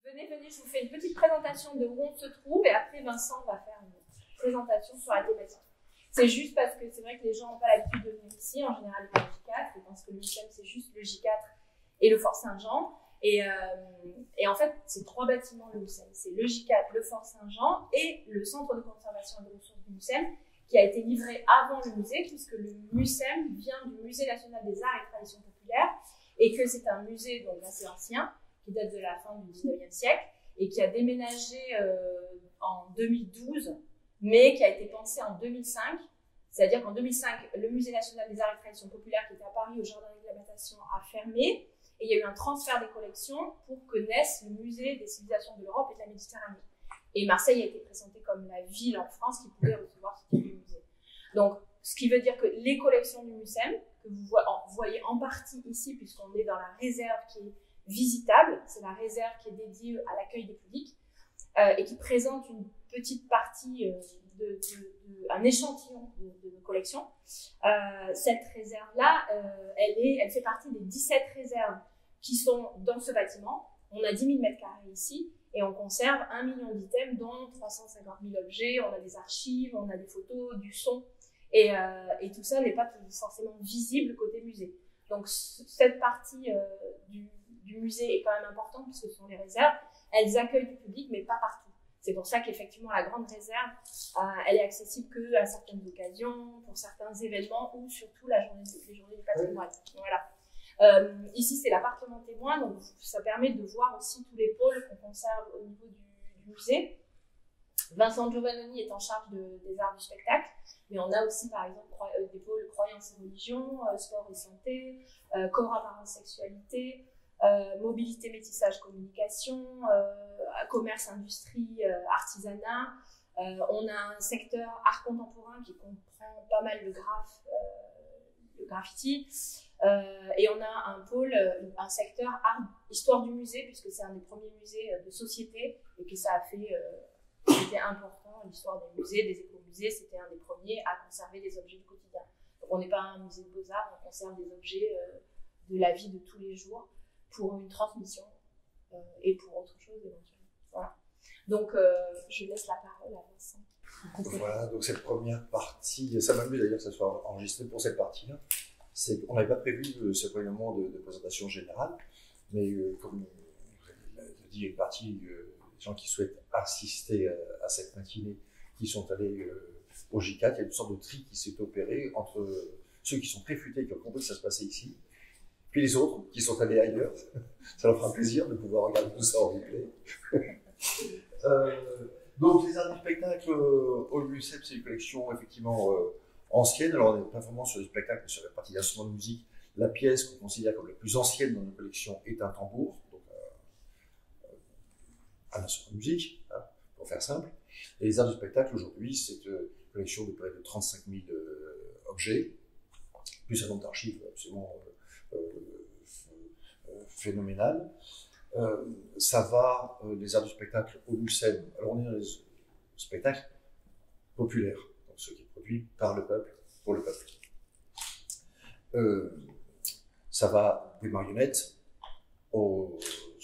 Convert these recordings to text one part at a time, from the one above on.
Venez, venez, je vous fais une petite présentation de où on se trouve et après Vincent va faire une présentation sur la thématique. C'est juste parce que c'est vrai que les gens n'ont pas l'habitude de venir ici, en général ils vont au J4, ils pensent que le MUSEM c'est juste le J4 et le Fort Saint-Jean. Et en fait, c'est 3 bâtiments le MUSEM. C'est le J4, le Fort Saint-Jean et le centre de conservation et de ressources du MUSEM qui a été livré avant le musée puisque le MUSEM vient du Musée national des arts et traditions populaires et que c'est un musée donc assez ancien qui date de la fin du 19e siècle et qui a déménagé en 2012 mais qui a été pensé en 2005. C'est-à-dire qu'en 2005, le Musée national des arts et traditions populaires qui était à Paris au Jardin d'Acclimatation a fermé. Et il y a eu un transfert des collections pour que naisse le musée des civilisations de l'Europe et de la Méditerranée. Et Marseille a été présentée comme la ville en France qui pouvait recevoir ce type de musée. Donc, ce qui veut dire que les collections du MUSEM, que vous voyez en partie ici, puisqu'on est dans la réserve qui est visitable, c'est la réserve qui est dédiée à l'accueil des publics, et qui présente une petite partie, un échantillon de nos collections. Cette réserve-là, elle fait partie des 17 réserves qui sont dans ce bâtiment. On a 10 000 m² ici et on conserve 1 million d'items, dont 350 000 objets. On a des archives, on a des photos, du son. Et tout ça n'est pas forcément visible côté musée. Donc cette partie du musée est quand même importante puisque ce sont les réserves. Elles accueillent du public, mais pas partout. C'est pour ça qu'effectivement, la grande réserve, elle est accessible qu'à certaines occasions, pour certains événements ou surtout les journées du patrimoine. Voilà. Ici, c'est l'appartement témoin, donc ça permet de voir aussi tous les pôles qu'on conserve au niveau du musée. Vincent Giovannoni est en charge des arts du spectacle, mais on a aussi, par exemple, des pôles croyances et religions, sport et santé, corps, apparence, sexualité, mobilité, métissage, communication, commerce, industrie, artisanat. On a un secteur art contemporain qui comprend pas mal le graffiti. Et on a un pôle, un secteur art, histoire du musée, puisque c'est un des premiers musées de société et que ça a fait, c'était important, l'histoire des musées, des écomusées, c'était un des premiers à conserver des objets du quotidien. Donc on n'est pas un musée de beaux-arts, on conserve des objets de la vie de tous les jours pour une transmission et pour autre chose éventuellement. Voilà. Donc je laisse la parole à Vincent. Voilà, donc cette première partie, ça m'amuse d'ailleurs que ça soit enregistré pour cette partie-là. On n'avait pas prévu ce premier moment de présentation générale, mais comme vous l'avez dit, il y a une partie des gens qui souhaitent assister à cette matinée, qui sont allés au J4. Il y a une sorte de tri qui s'est opéré entre ceux qui sont très futés, qui ont compris que ça se passait ici, puis les autres qui sont allés ailleurs. Ça leur fera plaisir de pouvoir regarder tout ça en replay. Donc les arts du spectacle au MUSEM, c'est une collection effectivement ancienne. Alors on n'est pas vraiment sur le spectacle, mais sur la partie d'instruments de musique. La pièce qu'on considère comme la plus ancienne dans nos collections est un tambour, donc un instrument de musique, hein, pour faire simple. Et les arts du spectacle aujourd'hui, c'est une collection de près de 35 000 objets, plus un nombre d'archives absolument phénoménal. Ça va, les arts du spectacle au MUSEM. Alors on est dans les spectacles populaires, donc ce qui est produit par le peuple, pour le peuple. Ça va des marionnettes aux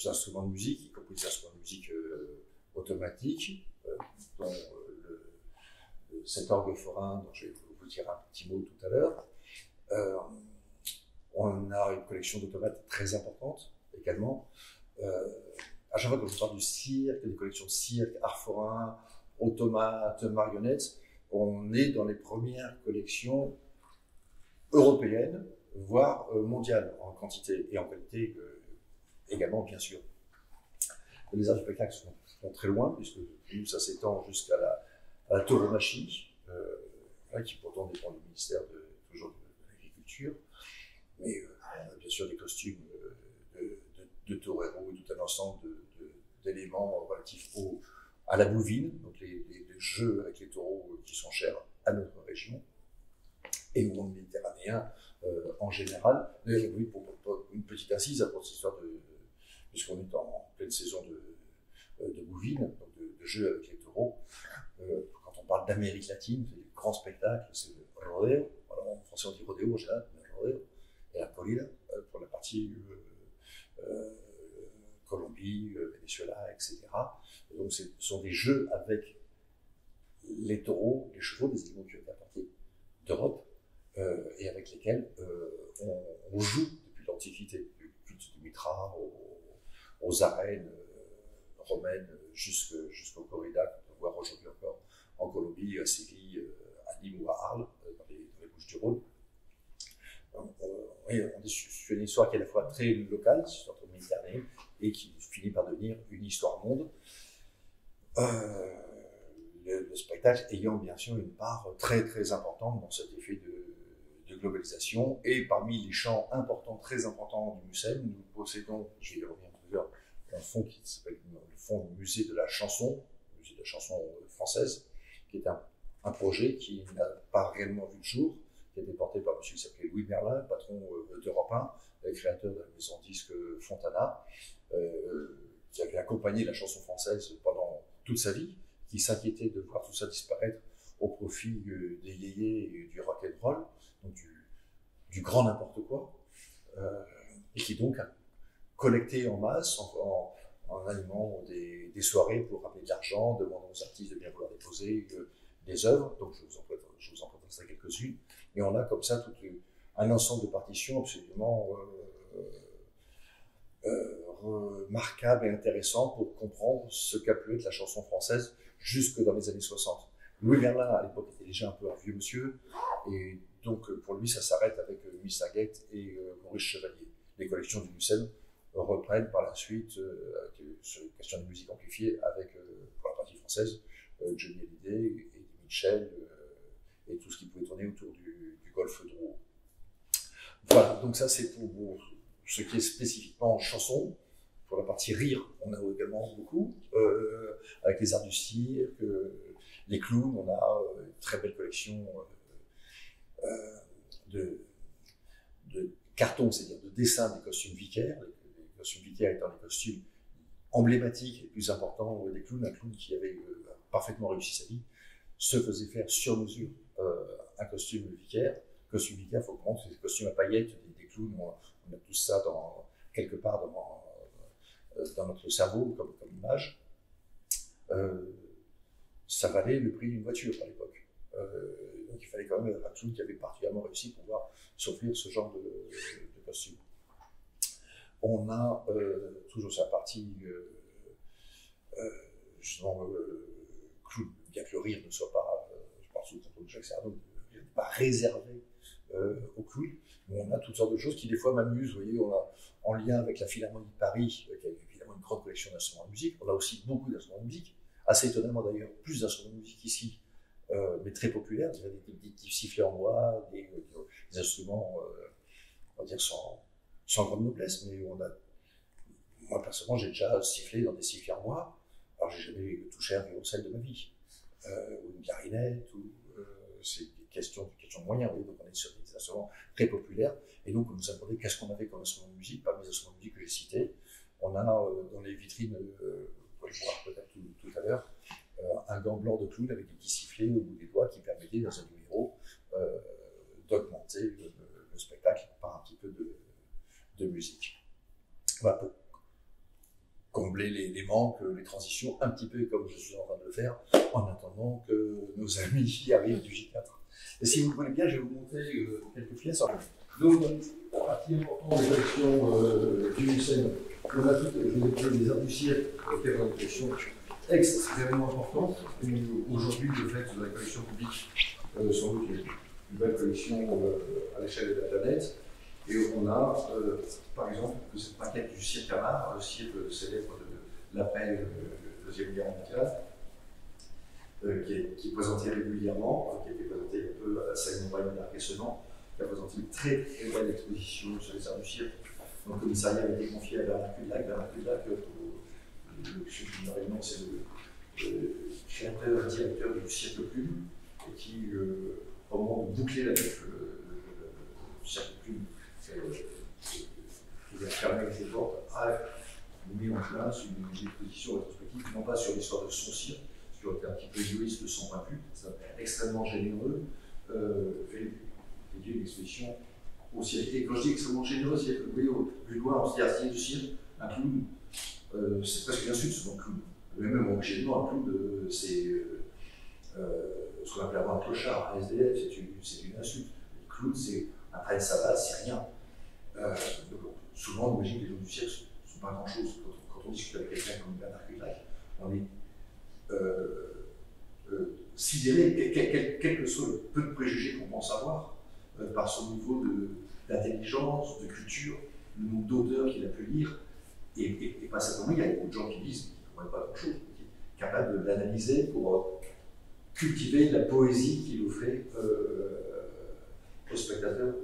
instruments de musique, y compris des instruments de musique automatiques, dont cet orgue forain dont je vais vous dire un petit mot tout à l'heure. On a une collection d'automates très importante également. À chaque fois que je parle du cirque, des collections de cirque, art forain, automates, marionnettes, on est dans les premières collections européennes, voire mondiales, en quantité et en qualité également, bien sûr. Les arts du spectacle sont très loin, puisque nous, ça s'étend jusqu'à la tauromachie, qui pourtant dépend du ministère toujours de l'Agriculture. Mais bien sûr, des costumes de torero et tout un ensemble d'éléments relatifs à la bovine, donc les jeux avec les taureaux qui sont chers à notre région et au monde méditerranéen en général. Mais oui, pour une petite assise pour cette histoire puisqu'on est en pleine saison de bovine, donc de jeux avec les taureaux. Quand on parle d'Amérique latine, c'est des grands spectacles, c'est le rodeo. Alors en français on dit rodeo, en général, mais rodeo. Et la corrida pour la partie Colombie, Venezuela, etc. etc. Et donc ce sont des jeux avec les taureaux, les chevaux, des animaux qui ont été apportés d'Europe et avec lesquels on joue depuis l'Antiquité, du culte de Mitra aux arènes romaines jusqu'aux corridas qu'on peut voir aujourd'hui encore en Colombie, à Séville, à Nîmes ou à Arles, dans les Bouches-du-Rhône. On est sur une histoire qui est à la fois très locale, une histoire méditerranéenne, et qui finit par devenir une histoire monde. Le spectacle ayant bien sûr une part très très importante dans cet effet de globalisation. Et parmi les champs importants, très importants du Mucem, nous possédons, je vais y revenir tout à l'heure, un fonds qui s'appelle le fonds du musée de la chanson française, qui est un projet qui n'a pas réellement vu le jour, qui a été porté par monsieur qui s'appelait Louis Merlin, patron d'Europe 1, créateur de la maison disque Fontana, qui avait accompagné la chanson française pendant toute sa vie, qui s'inquiétait de voir tout ça disparaître au profit des yéyés et du rock'n'roll, donc du grand n'importe quoi, et qui donc a collecté en masse, en animant des soirées pour ramener de l'argent, demandant aux artistes de bien vouloir déposer des œuvres. Donc je vous en présenterai quelques-unes. Et on a comme ça tout un ensemble de partitions absolument remarquables et intéressants pour comprendre ce qu'a pu être la chanson française jusque dans les années 60. Louis Merlin, à l'époque, était déjà un peu un vieux monsieur, et donc pour lui, ça s'arrête avec Miss Aguette et Maurice Chevalier. Les collections du Mucem reprennent par la suite sur les questions de musique amplifiée avec, pour la partie française, Johnny Hallyday, Eddie Mitchell et tout ce qui pouvait tourner autour du golfe de Rouen. Voilà, donc ça c'est pour ce qui est spécifiquement chanson. Pour la partie rire, on a également beaucoup, avec les arts du cirque, les clowns, on a une très belle collection de cartons, c'est-à-dire de dessins des costumes vicaires, les costumes vicaires étant les costumes emblématiques les plus importants des clowns. Un clown qui avait parfaitement réussi sa vie se faisait faire sur mesure un costume vicaire. Costume vicaire, il faut comprendre, c'est des costumes à paillettes, des clowns, on a tout ça quelque part dans notre cerveau comme image. Ça valait le prix d'une voiture à l'époque. Donc il fallait quand même un clown qui avait particulièrement réussi pour pouvoir s'offrir ce genre de costume. On a toujours sa partie justement clown, bien que le rire ne soit pas, je pense sous le contrôle de Jacques Sardou, n'est pas réservé au clown, mais on a toutes sortes de choses qui des fois m'amusent. Vous voyez, on a en lien avec la Philharmonie de Paris, qui a évidemment une grande collection d'instruments de musique. On a aussi beaucoup d'instruments de musique, assez étonnamment d'ailleurs, plus d'instruments de musique ici, mais très populaires. Il y a des sifflets en bois, des instruments, on va dire, sans grande noblesse, mais moi personnellement, j'ai déjà sifflé dans des sifflets en bois. Alors, j'ai jamais touché un violoncelle de ma vie, ou une clarinette, c'est des questions de moyens. Donc, on est sur des instruments très populaires. Et donc, on nous a demandé qu'est-ce qu'on avait comme instrument de musique. Parmi les instruments de musique que j'ai cités, on a dans les vitrines, vous pouvez le voir peut-être tout à l'heure, un gant blanc de clown avec des petits sifflets au bout des doigts qui permettaient, dans un numéro, d'augmenter le spectacle par un petit peu de musique. Voilà, pour combler les manques, les transitions, un petit peu comme je suis en train de le faire, en attendant que nos amis y arrivent du J4. Et si vous le voulez bien, je vais vous montrer quelques pièces. Donc, la partie importante des collections du Mucem, on a toutes les arts du cirque, qui est une collection extrêmement importante. Aujourd'hui, le fait de la collection publique, sans doute une belle collection à l'échelle de la planète. Et on a, par exemple, cette maquette du cirque Hamar, le cirque célèbre de l'après Deuxième Guerre mondiale, qui est présenté régulièrement, qui a été présenté un peu à la scène moyenne d'Arc-et-Senans, qui a présenté une très très belle exposition sur les arts du cirque. Donc, le commissariat a été confié à Bernard Kudlak. Bernard Kudlak, c'est le créateur et directeur du cirque Plume, et qui, au moment de boucler la boucle, le cirque Plume, qui a fermé ses portes, a mis en place une exposition rétrospective, non pas sur l'histoire de son cirque, qui aurait été un petit peu égoïste de son point de vue, c'est extrêmement généreux, fait une exposition au cirque. Et quand je dis extrêmement généreux, c'est que vous voyez, au plus loin, on se dit, ah, c'est du cirque, un clown, c'est presque une insulte souvent, clown. Même au chez nous, un clown, c'est ce qu'on appelle avoir un clochard, un SDF, c'est une insulte. Le clown, c'est un train de savate, c'est rien. Donc, souvent, on imagine que les gens du cirque ne sont pas grand-chose. Quand on discute avec quelqu'un comme Bernard Kuglak, on est sidéré, quel que soit le peu de préjugés qu'on pense avoir, par son niveau d'intelligence, de culture, le nombre d'auteurs qu'il a pu lire, et pas simplement, il y a beaucoup de gens qui disent qu'ils ne comprennent pas grand-chose, qui sont capables de l'analyser pour cultiver la poésie qu'il offrait aux spectateurs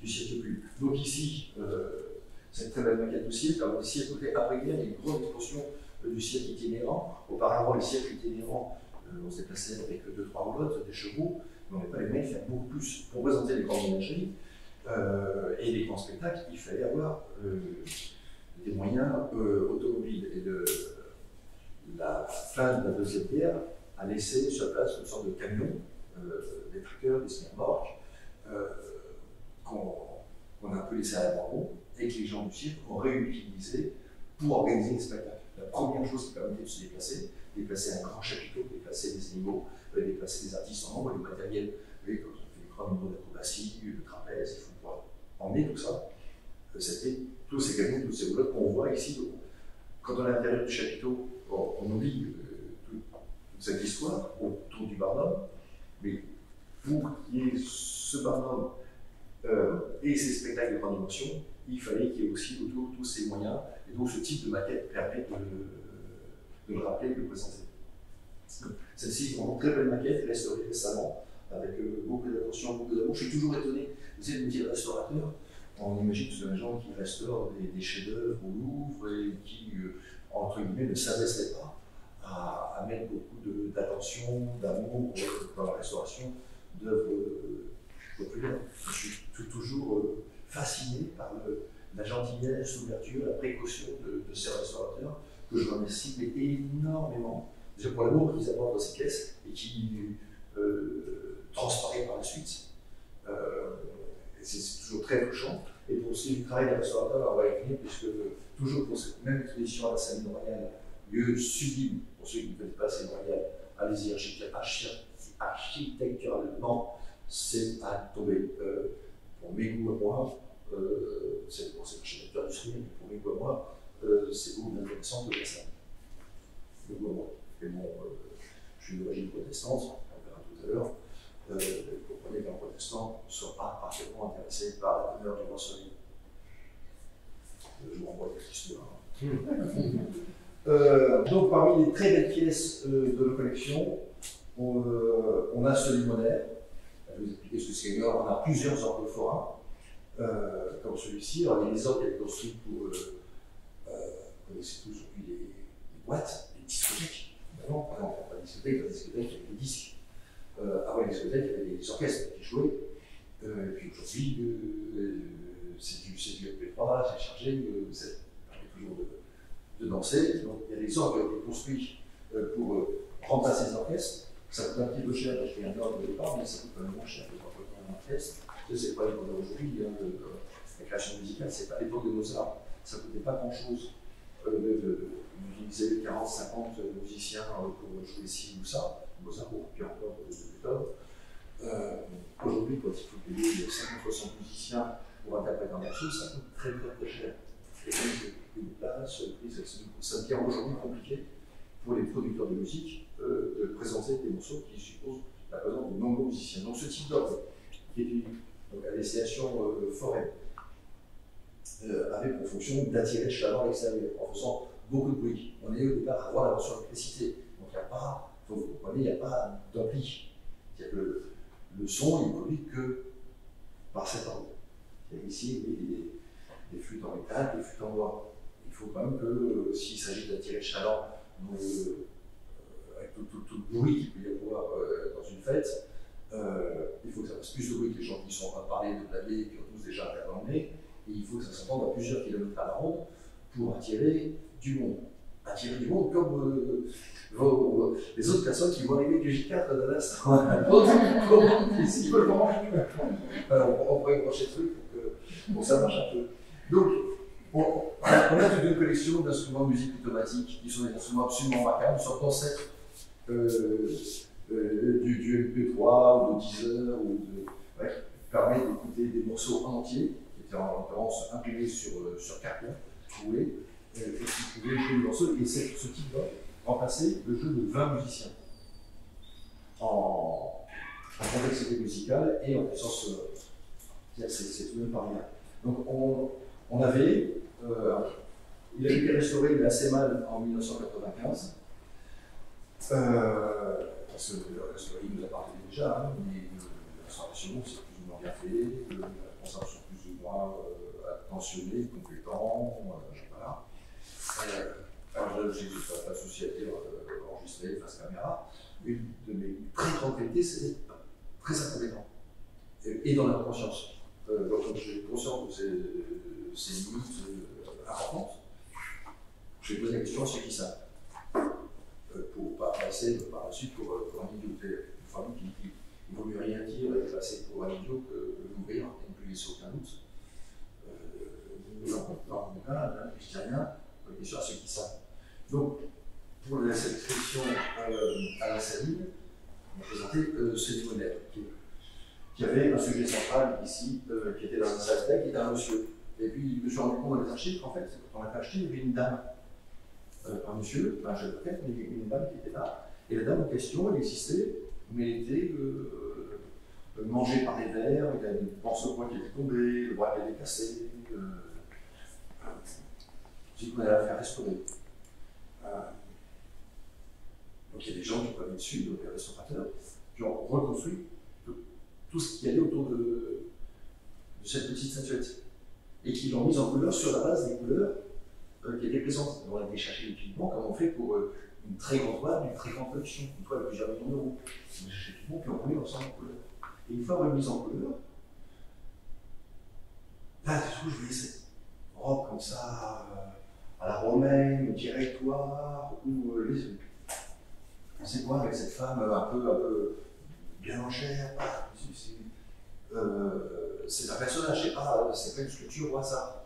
du cirque public. Donc ici, c'est une très belle maquette de cirque. Alors ici, à côté, après-guerre, il y a une grande expansion du cirque itinérant. Auparavant, les cirques itinérants, on se déplaçait avec 2-3 roulottes, des chevaux, mais on n'est pas les mecs, faire beaucoup plus. Pour présenter les grandes ménageries et les grands spectacles, il fallait avoir des moyens automobiles. Et la fin de la Deuxième Guerre a laissé sur place une sorte de camion, des tracteurs, des semi-remorques, qu'on a un peu laissé à l'abandon et que les gens du cirque ont réutilisé pour organiser les spectacles. La première chose qui permettait de se déplacer un grand chapiteau, déplacer des animaux, déplacer des artistes en nombre, du matériel, quand on fait des grands niveaux d'acrobatie, de trapèze, il faut pouvoir emmener tout ça. C'était tous ces camions, toutes ces roulottes qu'on voit ici. Quand on est à l'intérieur du chapiteau, on oublie toute cette histoire autour du Barnum, mais pour qu'il y ait ce Barnum et ces spectacles de grande dimension, il fallait qu'il y ait aussi autour tous ces moyens, et donc ce type de maquette permet de le rappeler et de le présenter. Celle-ci est une très belle maquette, restaurée récemment, avec beaucoup d'attention, beaucoup d'amour. Je suis toujours étonné, vous êtes métier de restaurateur, on imagine que c'est des gens qui restaurent des chefs-d'œuvre au Louvre et qui, entre guillemets, ne s'abaisseraient pas à mettre beaucoup d'attention, d'amour dans la restauration d'œuvres populaires. Je suis toujours fasciné par la gentillesse, l'ouverture, la précaution de ces restaurateurs, que je remercie énormément. Déjà pour l'amour qu'ils apportent dans ces pièces et qui transparaît par la suite. C'est toujours très touchant. Et pour ce qui est du travail des restaurateurs, on va y venir, puisque toujours pour cette même exposition à la Saline Royale, lieu sublime, pour ceux qui ne connaissent pas la Saline Royale, allez-y, architecturalement, c'est à tomber. Pour mes goûts à moi, c'est l'architecture industrielle, mais pour mes goûts à moi, c'est beaucoup plus intéressant que la salle. Mes goûts à moi. Mais bon, je suis d'origine protestante, on verra tout à l'heure. Vous comprenez qu'un protestant ne soit pas parfaitement intéressé par la demeure du mausolée. Je vous renvoie à l'histoire. Donc, parmi les très belles pièces de nos collections, on a ce limonaire. Je vais vous expliquer ce que c'est. On a plusieurs orgues forains, comme celui-ci. Alors, il y a des orgues qui étaient construits pour. Vous connaissez tous aujourd'hui les boîtes, les discothèques. Non, pas des discothèques, il y avait des disques. Avant les discothèques, il y avait des orchestres qui jouaient. Et puis aujourd'hui, c'est du MP3, c'est chargé, ça permet toujours de danser. Donc il y a des orgues qui ont été construits pour remplacer les orchestres. Ça coûte un petit peu cher d'acheter un orgue au départ, mais ça coûte quand même moins cher que d'entretenir un orchestre. C'est pas le qu'on a aujourd'hui, la création musicale, c'est pas l'époque de Mozart. Ça ne coûtait pas grand-chose d'utiliser 40-50 musiciens pour jouer ci ou ça. Mozart beaucoup plus encore de Beethoven. Aujourd'hui, quand il faut payer 50-60 musiciens pour interpréter un morceau, ça coûte très très cher. Et donc, une place, ça devient aujourd'hui compliqué pour les producteurs de musique de présenter des morceaux qui supposent la présence de nombreux musiciens. Donc, ce type d'orgue, qui est à destination foraine, avait pour fonction d'attirer le chaleur à l'extérieur en faisant beaucoup de bruit. On est au départ à avoir la mention d'électricité. Donc, il n'y a pas, vous comprenez, il n'y a pas d'ampli. C'est-à-dire que le son n'est produit que par cet orgue. Ici, il y a des flûtes en métal, des flûtes en bois. Il faut quand même que, s'il s'agit d'attirer le chaland avec tout le bruit qu'il peut y avoir dans une fête, il faut que ça fasse plus de bruit que les gens qui sont en train de parler, de blaguer, qui ont tous déjà un dans le nez. Et il faut que ça s'entende à plusieurs kilomètres à la ronde pour attirer du monde. Attirer du monde comme les autres personnes qui vont arriver du J4 d'un instant à l'autre, ils veulent manger. On pourrait brancher le truc pour que ça marche un peu. Donc, On a toute une collection d'instruments de musique automatique qui sont des instruments absolument remarquables, sont ancêtres du MP3 ou de Deezer, qui permet d'écouter des morceaux en entier, qui étaient en l'occurrence imprimés sur carton, si vous voulez, et qui pouvaient jouer des morceaux. Et ce type va remplacer le jeu de 20 musiciens en complexité musicale et en puissance sonore. C'est tout de même pas rien. Donc on avait, il a été restauré, il est assez mal en 1995, parce que le restauré nous appartenait déjà, hein, mais la restauration c'est plus ou moins bien fait, les responsables sont plus ou moins attentionnés, compétents, voilà. Alors j'ai pas de souci à dire enregistré face caméra. Une de mes très grandes qualités, c'est d'être très incompétent et dans la conscience. Donc j'ai conscience de ces limites importantes. Je vais poser la question à ceux qui savent, pour pas passer par la suite pour un idiot. Une famille qui ne vaut mieux rien dire et passer pour un idiot que l'ouvrir et ne plus laisser aucun doute. Dans mon cas, je dis rien, question à ceux qui savent. Donc, pour cette question à la saline, on va présenter Céline Monnet, qui avait un sujet central ici, qui était dans un salle qui était un monsieur. Et puis, je me suis rendu compte dans les archives qu'en fait, quand on l'a acheté, il y avait une dame. Un monsieur, un jeune homme, mais une dame qui était là. Et la dame en question, elle existait, mais elle était mangée par les vers, il y avait une pense-poids qui était tombé, le bras qui était cassé. J'ai dit qu'on allait la faire restaurer. Donc il y a des gens qui ont pas mis dessus, donc les restaurateurs, qui ont reconstruit tout ce qu'il y avait autour de cette petite statuette. Et qui l'ont mise en couleur sur la base des couleurs qui étaient présentes. On a été chercher l'équipement comme on fait pour une très grande toile, d'une très grande production, une toile de plusieurs millions d'euros. On a cherché l'équipement puis on remet l'ensemble en couleur. Et une fois remise en couleur, là, du coup, je voyais cette robe comme ça, à la romaine, directoire, ou on sait quoi avec cette femme un peu bien en chair. C'est un personnage, c'est pas une sculpture au hasard.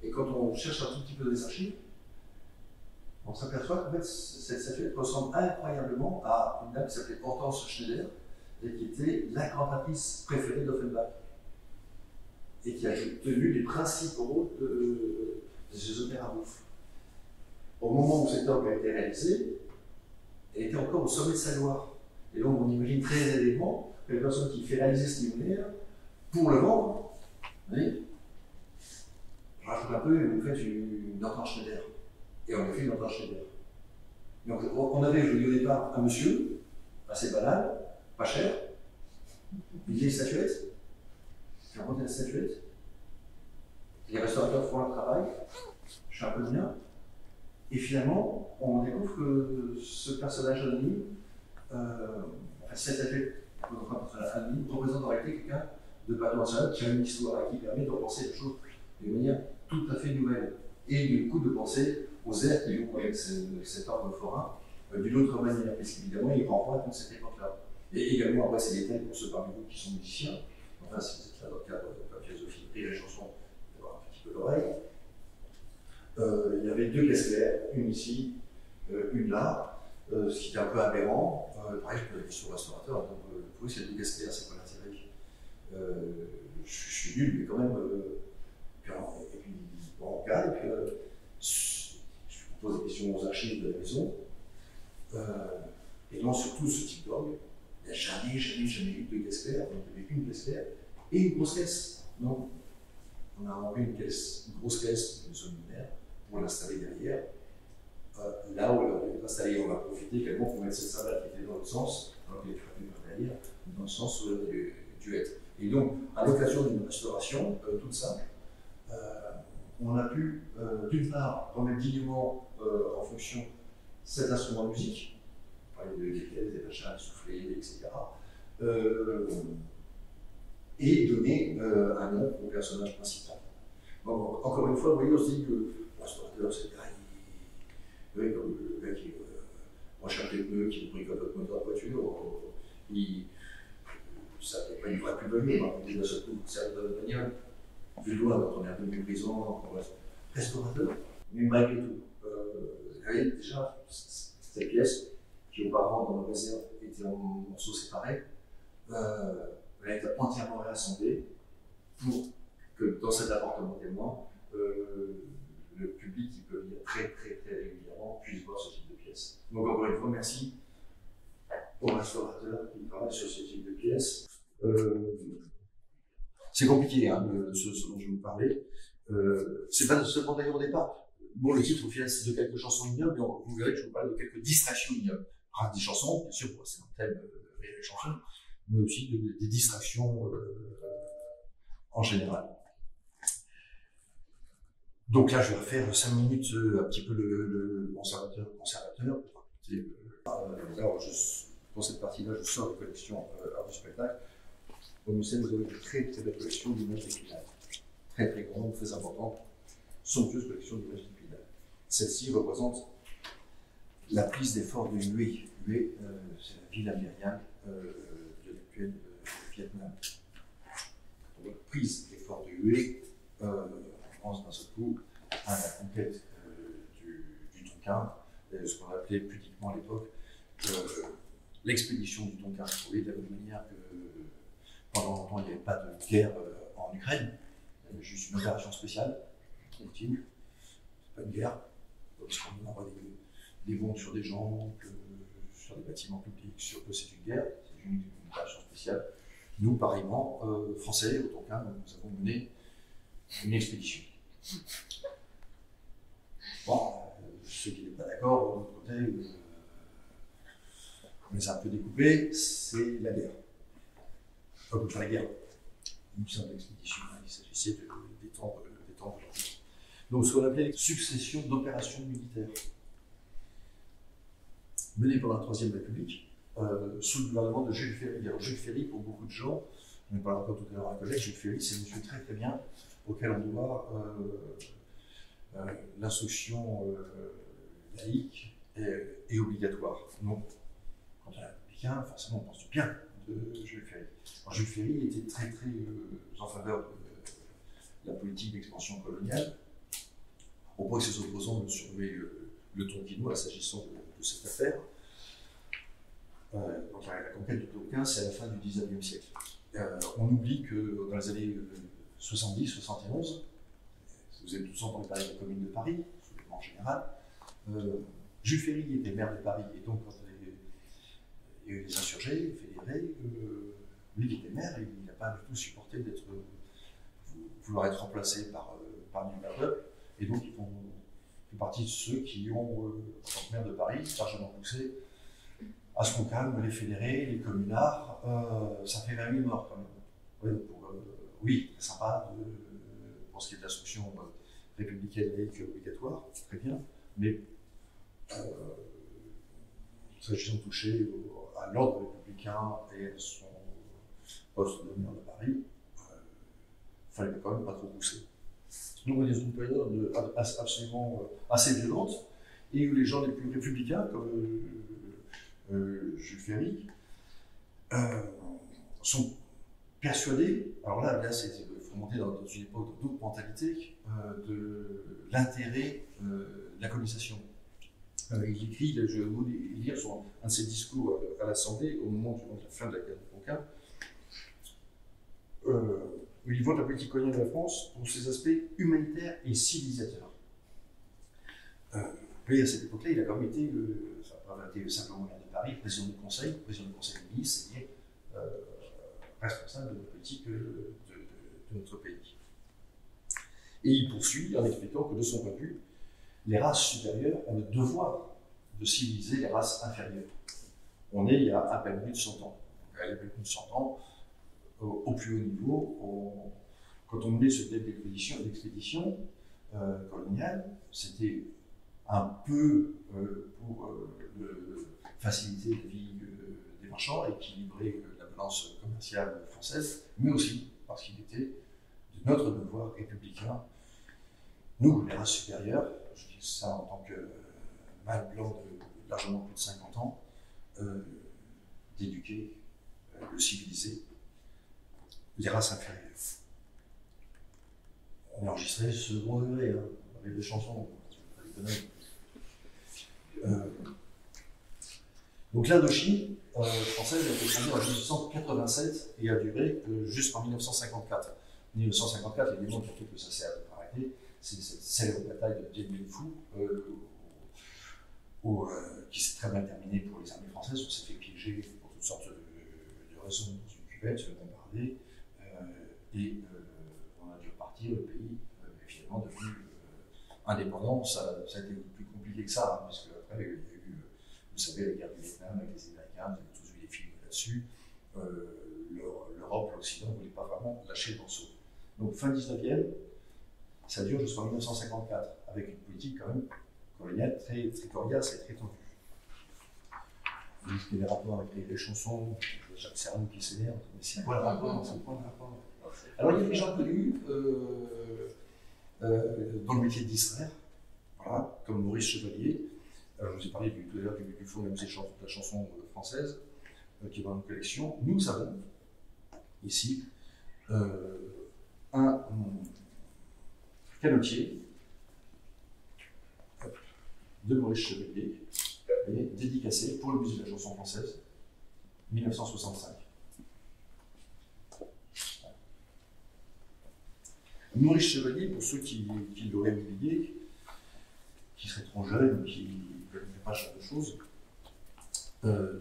Et quand on cherche un tout petit peu des archives, on s'aperçoit qu'en fait, cette statuette ressemble incroyablement à une dame qui s'appelait Hortense Schneider, et qui était la cantatrice préférée d'Offenbach, et qui a tenu les principaux des opéras bouffe. Au moment où cette œuvre a été réalisée, elle était encore au sommet de sa gloire. Et donc on imagine très aisément que la personne qui fait réaliser ce linéaire, pour le vendre, vous voyez, je rajoute un peu et vous faites une Hortense Schneider. Et on a fait une Hortense Schneider. Donc on avait, je vous dis au départ, un monsieur, assez banal, pas cher, une vieille statuette, j'ai rencontré la statuette, les restaurateurs font leur travail, je fais un peu de mien, et finalement, on découvre que ce personnage anonyme, cette statuette anonyme, représente en réalité quelqu'un de patrimoine qui a une histoire et qui permet de repenser les choses d'une manière tout à fait nouvelle. Et du coup, de penser aux airs qui vont avec cet ordre forain d'une autre manière, parce qu'évidemment, il renvoie à toute cette époque-là. Et également, après, c'est des thèmes pour ceux parmi vous qui sont musiciens. Enfin, si vous êtes là dans le cadre de la philosophie et la chanson, vous avoir un petit peu l'oreille. Il y avait deux caisses claires, une ici, une là, ce qui était un peu aberrant. Pareil, je posais la question au restaurateur, donc, pour eux, c'est deux caisses claires, c'est quoi l'intérêt? Je suis nul, mais quand même. Et puis, bon, on regarde, et puis je pose des questions aux archives de la maison. Et donc, surtout ce type d'orgue, il n'y a jamais eu de caisse claire, donc il n'y avait qu'une caisse claire et une grosse caisse. Donc, on a rempli une grosse caisse de zone lunaire pour l'installer derrière. Là où on est installé, on va profiter également pour mettre cette cymbale qui était dans l'autre sens, alors qu'elle est frappée par derrière, dans le sens du être. Et donc, à l'occasion d'une restauration toute simple, on a pu, d'une part, remettre dignement en fonction cet instrument de musique, des pièces, des machins, des soufflets, etc. Et donner un nom au personnage principal. Bon, encore une fois, vous voyez, on se dit que le restaurateur, c'est le gars, comme le gars qui recherche des pneus, qui bricole votre moteur de voiture, ça n'est pas une vraie plus-value, on va déjà se servir de votre bagnole. Vu loin, quand on est un peu méprisant, restaurateur, mais malgré tout, vous voyez déjà, cette pièce, qui auparavant dans nos réserves était en morceaux séparés, elle a été entièrement réassemblée pour que dans cet appartement témoin, le public qui peut venir très régulièrement puisse voir ce type de pièce. Donc encore une fois, merci aux restaurateurs qui travaillent sur ce type de pièces. C'est compliqué, hein, ce dont je vais vous parler. C'est pas seulement d'ailleurs au départ. Bon, le titre au final c'est de quelques chansons ignobles, mais vous verrez que je vous parle de quelques distractions ignobles. Des chansons, bien sûr, c'est un thème les chansons, mais aussi des distractions en général. Donc là, je vais refaire 5 minutes un petit peu le conservateur. Alors, pour cette partie-là, je sors des collections art du spectacle. Au musée, vous avez une très belle collection d'images déclinables. Très grande, très importante, somptueuse collection d'images déclinables. Celle-ci représente la prise des forts de Hue. Hue, c'est la ville américaine de l'actuel Vietnam. Donc, la prise des forts de Hue, on pense d'un seul coup à la conquête du Tonkin, ce qu'on appelait pudiquement à l'époque l'expédition du Tonkin. Vous voyez, de la même manière que pendant longtemps il n'y avait pas de guerre en Ukraine, il y avait juste une opération spéciale, continue, c'est pas une guerre, parce qu'on envoie des bombes sur des gens, sur des bâtiments publics, sur que c'est une guerre, c'est une opération spéciale. Nous, pareillement, Français, au Tonkin, nous avons mené une expédition. Bon, ceux qui n'étaient pas d'accord, de l'autre côté, on les a un peu découpés, c'est la guerre. Enfin, la guerre. Une simple expédition, il s'agissait d'étendre l'empire. Donc, ce qu'on appelait les successions d'opérations militaires menées pendant la Troisième République, sous le gouvernement de Jules Ferry. Alors, Jules Ferry, pour beaucoup de gens, on en parlera encore tout à l'heure à un collègue, Jules Ferry, c'est un monsieur très bien, auquel on doit l'instruction laïque et obligatoire. Donc, quand on est républicain, forcément, on pense du bien de Jules Ferry. Alors, Jules Ferry était très en faveur de la politique d'expansion coloniale, au point que ses opposants surveillent le Tonkinois s'agissant de cette affaire. Donc, la conquête du Tonkin, c'est à la fin du XIXe siècle. On oublie que dans les années 70-71, vous avez tous entendu parler de la Commune de Paris, en général, Jules Ferry était maire de Paris, et donc quand il y a eu les insurgés, fédérés, lui qui était maire, il n'a pas du tout supporté vouloir être remplacé par du peuple, et donc ils font partie de ceux qui ont, en tant que maire de Paris, largement poussé à ce qu'on calme les fédérés, les communards. Ça fait 20 000 morts quand même. Oui, c'est sympa pour ce qui est de l'instruction républicaine laïque obligatoire, très bien, mais s'agissant de toucher à l'ordre républicain et à son poste de maire de Paris, il fallait quand même pas trop pousser. Donc on est dans une période absolument assez violente, et où les gens les plus républicains, comme Jules Ferry, sont persuadés, alors là il faut monter dans une époque d'autres mentalités, de l'intérêt de la colonisation. Il écrit, je vais vous lire un de ses discours à l'Assemblée au moment de la fin de la guerre de Tonkin, où il voit la politique coloniale de la France pour ses aspects humanitaires et civilisateurs. Puis à cette époque-là, il a quand même été, ça n'a pas été simplement maire de Paris, président du Conseil des ministres, c'est-à-dire responsable de la politique de notre pays. Et il poursuit en expliquant que de son point de vue, les races supérieures ont le devoir de civiliser les races inférieures. On est il y a à peine plus de 100 ans. À peine plus de 100 ans, au plus haut niveau, quand on menait ce type d'expédition coloniale, c'était un peu pour faciliter la vie des marchands, équilibrer la balance commerciale française, mais aussi parce qu'il était de notre devoir républicain, nous, les races supérieures, je dis ça en tant que mâle blanc de largement plus de 50 ans, d'éduquer, de civiliser les races inférieures. On a enregistré ce second degré, hein. avec des chansons traditionnelles. Donc l'Indochine française a été fondée en 1887 et a duré jusqu'en 1954. 1954, les démons qui ont fait que ça s'est arrêté, c'est cette célèbre bataille de Dien Bien Phu, qui s'est très bien terminée pour les armées françaises. On s'est fait piéger pour toutes sortes de raisons dans une cuvette, se fait bombarder, et on a dû repartir. Le pays est finalement devenu indépendant. Ça a été plus compliqué que ça, hein, puisque après, il y a eu, vous savez, la guerre du Vietnam avec les Américains, vous avez tous vu des films là-dessus. L'Europe, l'Occident ne voulait pas vraiment lâcher le morceau. Donc fin 19e, ça dure jusqu'en 1954, avec une politique quand même coloniale très, très coriace et très tendue. Vous dites qu'il y a des rapports avec les chansons, Jacques Serrault qui s'énerve, mais c'est quoi le rapport? Alors il y a des gens connus dans le métier de distraire, voilà, comme Maurice Chevalier. Alors, je vous ai parlé tout à l'heure du Fonds de la chanson française, qui est dans nos collections. Nous avons ici un canotier de Maurice Chevalier, dédicacé pour le musée de la chanson française, 1965. Maurice Chevalier, pour ceux qui l'auraient oublié, qui seraient trop jeunes, qui ne connaîtraient pas ce genre de choses,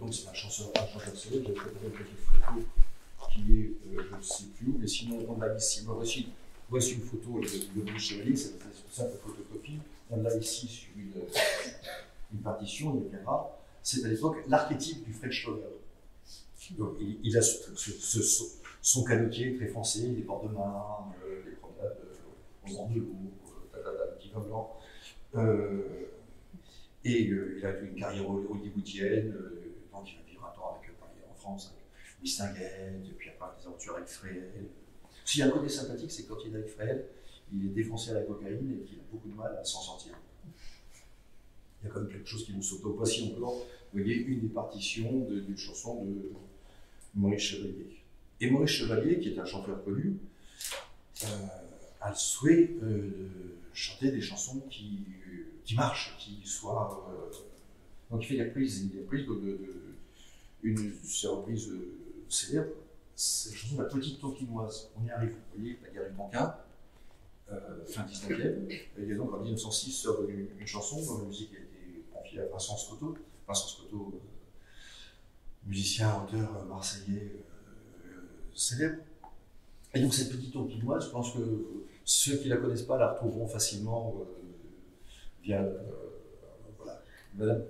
donc c'est un chanteur célèbre. J'ai préparé une petite photo qui est, je ne sais plus où, mais sinon on l'a ici. Voici une photo de Maurice Chevalier, c'est une simple photocopie. On l'a ici sur une partition, une caméra. C'est à l'époque l'archétype du French lover. Donc il a son canotier très foncé, des bords de main, des promenades au bord de l'eau, un petit vin blanc. Il a eu une carrière hollywoodienne, donc il a vivre un temps avec en France, avec Mistinguett, et puis après des aventures avec Fréhel. S'il y a un côté sympathique, c'est quand il est avec Fréhel, il est défoncé à la cocaïne et qu'il a beaucoup de mal à s'en sortir. Il y a quand même quelque chose qui nous saute. Donc voici encore, vous voyez, une des partitions d'une chanson de Maurice Chevalier. Et Maurice Chevalier, qui est un chanteur connu, a le souhait de chanter des chansons qui marchent, qui soient. Donc il fait des reprises une reprise célèbre, c'est la chanson de la petite Tonkinoise. On y arrive, vous voyez, la guerre du Tonkin, fin 19e. Et donc en 1906 sort une chanson dont la musique a été confiée à Vincent Scotto. Vincent Scotto, musicien, auteur marseillais célèbre. Et donc cette petite Tonkinoise, je pense que ceux qui ne la connaissent pas la retrouveront facilement via. Voilà. Madame,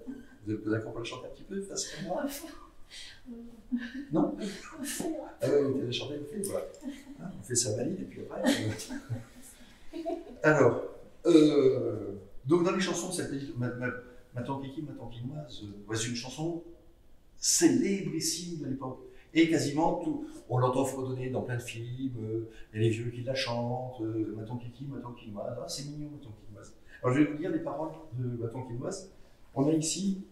vous êtes d'accord pour la chanter un petit peu face à moi? Non? Ah oui, vous avez chanté, voilà. On fait sa valide et puis après. Alors, donc dans les chansons de cette petite. Ma Tonkiki, ma Tonkinoise, voici une chanson célébrissime de l'époque. Et quasiment tout, on l'entend fredonner dans plein de films, il y a les vieux qui la chantent, ma Tonkiki, ma Tonkinoise, ah c'est mignon ma Tonkinoise. Alors je vais vous lire les paroles de ma Tonkinoise. On a ici,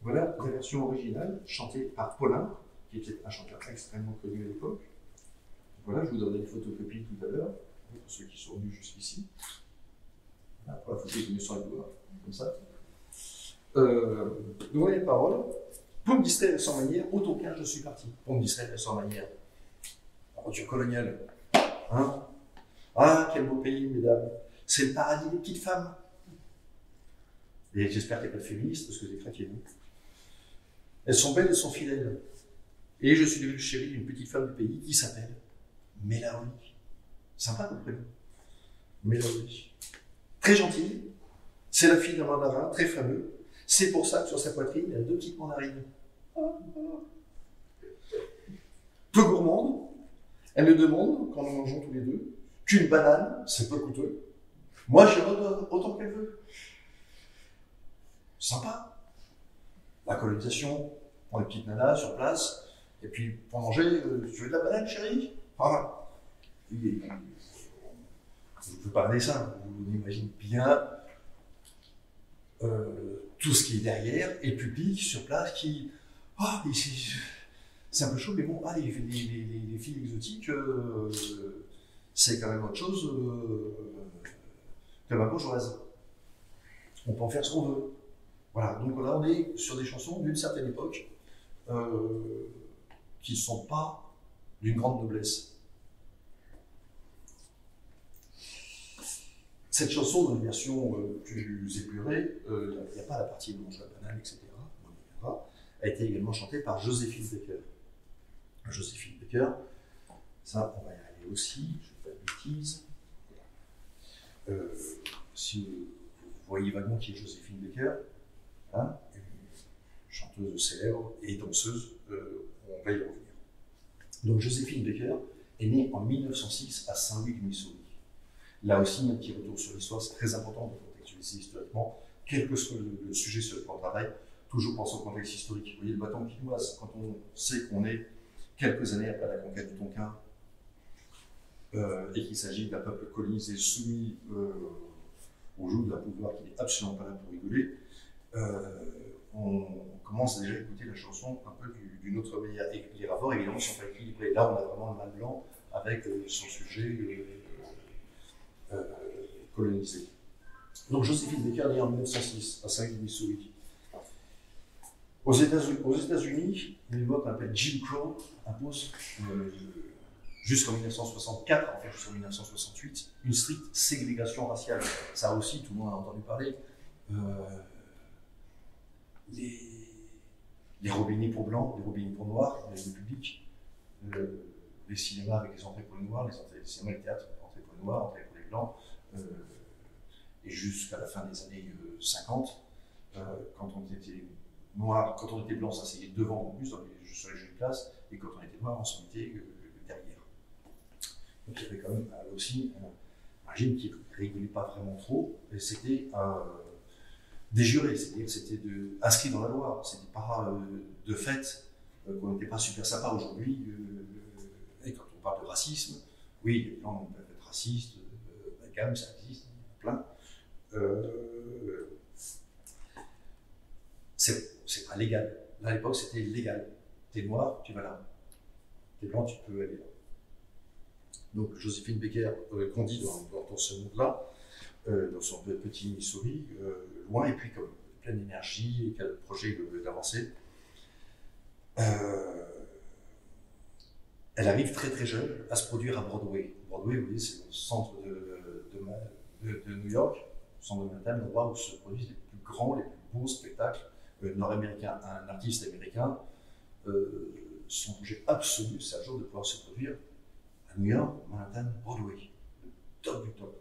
voilà, la version originale, chantée par Paulin, qui était un chanteur extrêmement connu à l'époque. Voilà, je vous donnerai une photocopie tout à l'heure, pour ceux qui sont venus jusqu'ici. Voilà, pour la photo de sur le doigt, comme ça. Donc voilà les paroles. Pour me distraire sans manière, au Tonkin, je suis parti. Pour me distraire sans manière. Aventure coloniale. Hein? Ah, quel beau pays, mesdames. C'est le paradis des petites femmes. Et j'espère qu'il n'y a pas de féministes, parce que c'est chrétiennes. Elles sont belles, elles sont fidèles. Et je suis devenu chéri d'une petite femme du pays qui s'appelle Mélaonie. Sympa comme prénom. Mélaonie. Très gentille. C'est la fille d'un mandarin très fameux. C'est pour ça que sur sa poitrine, il y a 2 petites mandarines. Peu gourmande, elle ne demande, quand nous mangeons tous les deux, qu'une banane, c'est peu coûteux. Moi, je redonne autant qu'elle veut. Sympa. La colonisation, on a une petite nana sur place, et puis pour manger, tu veux de la banane, chérie? Enfin, je ne peux pas parler ça, vous imaginez bien tout ce qui est derrière, et le public sur place qui. Ah, c'est un peu chaud, mais bon, ah, les filles exotiques, c'est quand même autre chose que ma bourgeoise. on peut en faire ce qu'on veut. Voilà, donc là on est sur des chansons d'une certaine époque qui ne sont pas d'une grande noblesse. Cette chanson, dans une version plus épurée, il n'y a pas la partie où on mange la banane, etc. A été également chantée par Joséphine Baker. Joséphine Baker, ça on va y aller aussi, je ne fais pas de bêtises. Si vous voyez vaguement qui est Joséphine Baker, hein, une chanteuse célèbre et danseuse, on va y revenir. Donc Joséphine Baker est née en 1906 à Saint-Louis du Missouri. Là aussi, un petit retour sur l'histoire, c'est très important de contextualiser historiquement, quel que soit le sujet sur lequel on travaille, toujours penser au contexte historique. Vous voyez le bâton quinoise, quand on sait qu'on est quelques années après la conquête du Tonkin, et qu'il s'agit d'un peuple colonisé soumis au joug d'un pouvoir qui n'est absolument pas là pour rigoler, on commence déjà à écouter la chanson un peu d'une autre manière. Et les rapports, évidemment, sont pas équilibrés. Là, on a vraiment le mal blanc avec son sujet colonisé. Donc, Joséphine Baker, née en 1906 à Saint-Louis, Missouri. Aux États-Unis, une loi qu'on appelle Jim Crow impose jusqu'en 1964, en fait jusqu'en 1968, une stricte ségrégation raciale. Ça aussi, tout le monde a entendu parler. Les robinets pour blancs, les robinets pour noirs dans les lieux publics, les cinémas avec les entrées pour les noirs, les cinémas et les théâtres, entrées pour les noirs, entrées pour les blancs, et jusqu'à la fin des années 50, quand on était noir, quand on était blanc, on s'asseyait devant en plus sur les jeux de classe, et quand on était noir, on se mettait derrière. Donc il y avait quand même aussi un régime qui ne régulait pas vraiment trop, et c'était des jurés, c'est-à-dire c'était inscrit dans la loi, c'était pas de fait qu'on n'était pas super sympa aujourd'hui. Et quand on parle de racisme, oui, les blancs peuvent être racistes, la gamme, ça existe, plein. C'est pas légal. Là, à l'époque, c'était légal. T'es noir, tu vas là. T'es blanc, tu peux aller là. Donc, Joséphine Baker grandit dans ce monde-là, dans son petit Missouri, loin, et puis comme pleine d'énergie et qui a le projet d'avancer. Elle arrive très très jeune à se produire à Broadway. Broadway, vous voyez, c'est le centre de New York, le centre de Manhattan, l'endroit où se produisent les plus grands, les plus beaux spectacles nord-américains. Un artiste américain, son projet absolu, c'est un jour de pouvoir se produire à New York, Manhattan, Broadway, le top du top.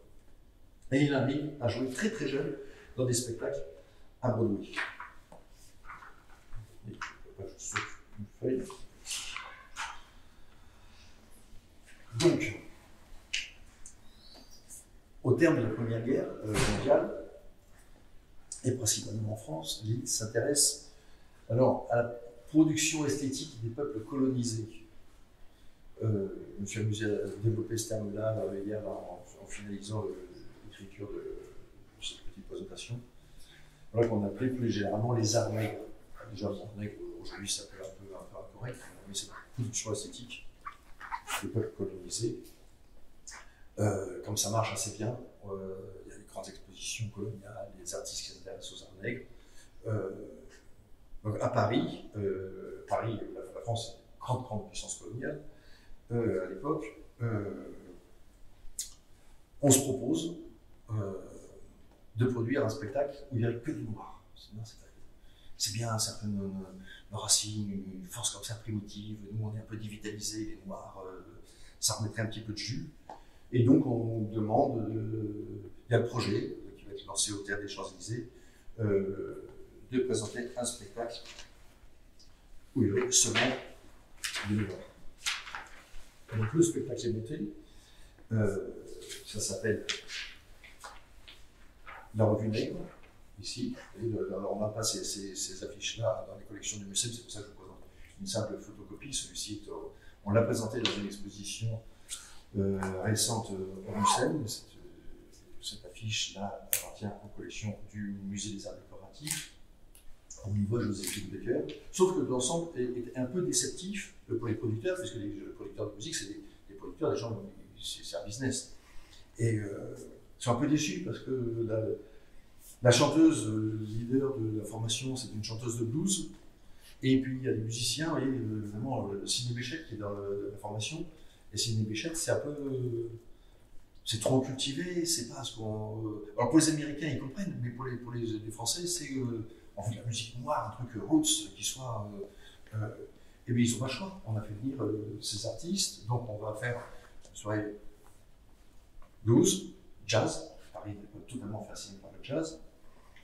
Et il arrive à jouer très très jeune dans des spectacles à Broadway. Et je saute une feuille. Donc, au terme de la Première Guerre mondiale, et principalement en France, l'île s'intéresse alors à la production esthétique des peuples colonisés. Je me suis amusé à développer ce terme-là hier en finalisant l'écriture de cette petite présentation. Voilà qu'on appelait plus généralement les arts nègres. Déjà, les arts nègres, aujourd'hui, ça peut être un peu incorrect, mais c'est une production esthétique des peuples colonisés. Comme ça marche assez bien, il y a des grandes expositions coloniales, des artistes qui s'intéressent aux arts nègres. Donc à Paris, la France est une grande puissance coloniale. À l'époque, on se propose de produire un spectacle où il n'y aurait que du noir. C'est bien un certain nos racines, une force comme ça primitive. Nous, on est un peu dévitalisés, les noirs, ça remettrait un petit peu de jus. Et donc, on demande, il y a le projet qui va être lancé au Théâtre des Champs-Élysées, de présenter un spectacle où il y aurait seulement du noir. Donc le spectacle est monté, ça s'appelle La Revue Nègre, ici. Et on n'a pas ces affiches-là dans les collections du musée, c'est pour ça que je vous présente une simple photocopie. Celui-ci, on l'a présenté dans une exposition récente au Mucem. Cette affiche-là appartient aux collections du Musée des Arts Décoratifs. On y voit Joséphine Baker, sauf que l'ensemble est un peu déceptif pour les producteurs, puisque les producteurs de musique, c'est des producteurs, des gens, c'est un business. Et ils sont un peu déçus parce que La chanteuse, leader de la formation, c'est une chanteuse de blues. Et puis il y a des musiciens, et vraiment Sidney Bechet qui est dans la formation. Et Sidney Bechet, c'est un peu. C'est trop cultivé, c'est pas ce qu'on. Alors pour les Américains, ils comprennent, mais pour les Français, c'est en fait la musique noire, un truc roots qui soit. Et bien ils ont pas le choix. On a fait venir ces artistes, donc on va faire une soirée blues, jazz. Paris est totalement fasciné par le jazz.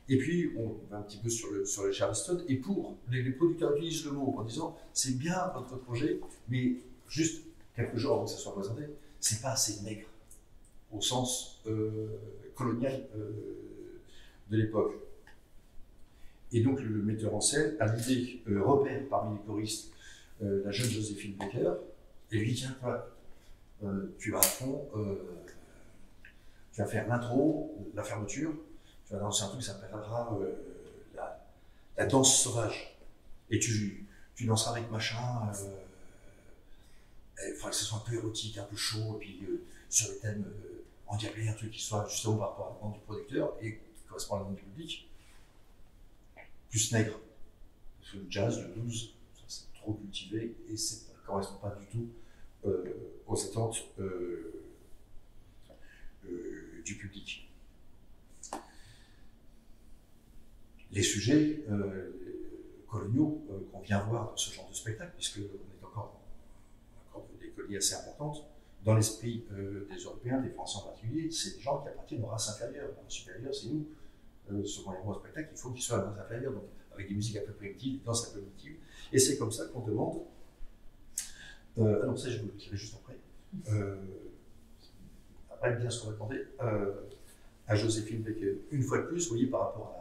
Et puis, on va un petit peu sur le Charleston. Et pour les producteurs utilisent le mot en disant c'est bien votre projet, mais juste quelques jours avant que ça soit présenté, c'est pas assez nègre au sens colonial de l'époque. Et donc, le metteur en scène a l'idée, repère parmi les choristes la jeune Joséphine Baker, et lui dit tiens, voilà, tu vas à fond, tu vas faire l'intro, la fermeture. Tu vas danser un truc qui s'appellera la danse sauvage. Et tu danseras avec machin. Il faudra que ce soit un peu érotique, un peu chaud, et puis sur le thème endiablé, un truc qui soit justement par rapport à la demande du producteur et qui correspond à la demande du public. Plus nègre. Parce que le jazz, le blues, c'est trop cultivé et ça ne correspond pas du tout aux attentes du public. Les sujets coloniaux qu'on vient voir dans ce genre de spectacle, puisqu'on est encore des colonies assez importantes, dans l'esprit des Européens, des Français en particulier, c'est des gens qui appartiennent aux races inférieures. Les races supérieures, c'est nous. Ce qu'on y voit au spectacle, il faut qu'ils soient à la race inférieure, donc avec des musiques un peu primitives, des danses un peu primitives. Et c'est comme ça qu'on demande. Alors ça, je vous le dirai juste après. Après, bien ce qu'on va demander à Joséphine Baker. Une fois de plus, vous voyez, par rapport